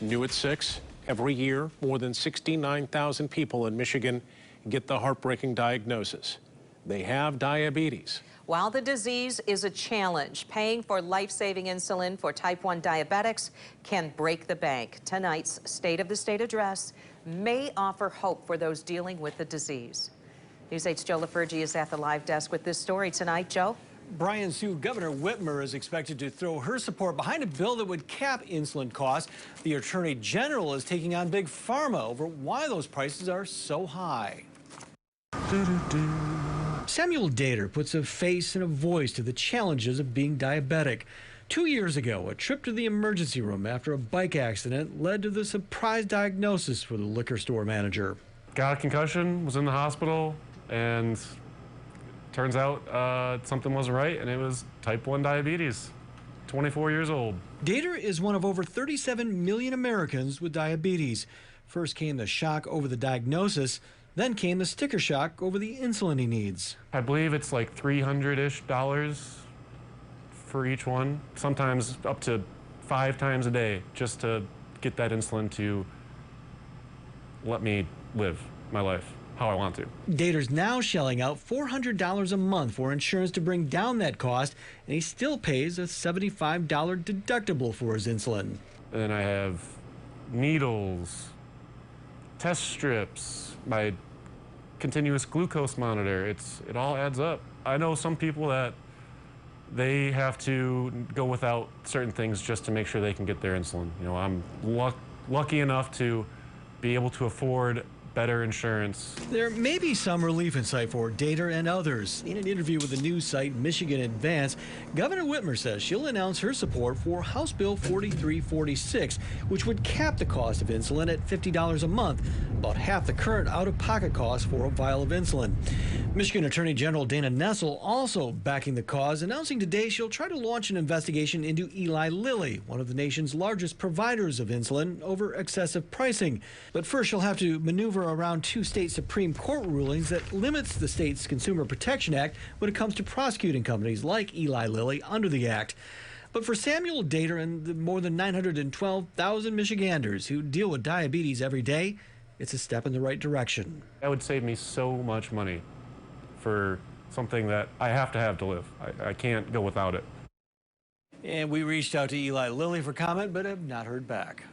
New at 6, every year, more than 69,000 people in Michigan get the heartbreaking diagnosis. They have diabetes. While the disease is a challenge, paying for life-saving insulin for type 1 diabetics can break the bank. Tonight's State of the State address may offer hope for those dealing with the disease. News 8's Joe LaFurgie is at the live desk with this story tonight. Joe? Brian Sue, Governor Whitmer is expected to throw her support behind a bill that would cap insulin costs. The Attorney General is taking on Big Pharma over why those prices are so high. Samuel Dater puts a face and a voice to the challenges of being diabetic. 2 years ago, a trip to the emergency room after a bike accident led to the surprise diagnosis for the liquor store manager. Got a concussion, was in the hospital, and turns out something wasn't right, and it was type 1 diabetes. 24 years old. Dater is one of over 37 million Americans with diabetes. First came the shock over the diagnosis, then came the sticker shock over the insulin he needs. I believe it's like $300-ish for each one, sometimes up to 5 times a day, just to get that insulin to let me live my life how I want to. Dater's now shelling out $400 a month for insurance to bring down that cost, and he still pays a $75 deductible for his insulin. And then I have needles, test strips, my continuous glucose monitor. It all adds up. I know some people that they have to go without certain things just to make sure they can get their insulin. You know, I'm lucky enough to be able to afford better insurance. There may be some relief in sight for Dater and others. In an interview with the news site Michigan Advance, Governor Whitmer says she'll announce her support for House Bill 4346, which would cap the cost of insulin at $50 a month, about half the current out-of-pocket cost for a vial of insulin. Michigan Attorney General Dana Nessel also backing the cause, announcing today she'll try to launch an investigation into Eli Lilly, one of the nation's largest providers of insulin, over excessive pricing. But first, she'll have to maneuver around 2 state Supreme Court rulings that limits the state's Consumer Protection Act when it comes to prosecuting companies like Eli Lilly under the act. But for Samuel Dater and the more than 912,000 Michiganders who deal with diabetes every day, it's a step in the right direction. That would save me so much money for something that I have to live. I can't go without it. And we reached out to Eli Lilly for comment, but have not heard back.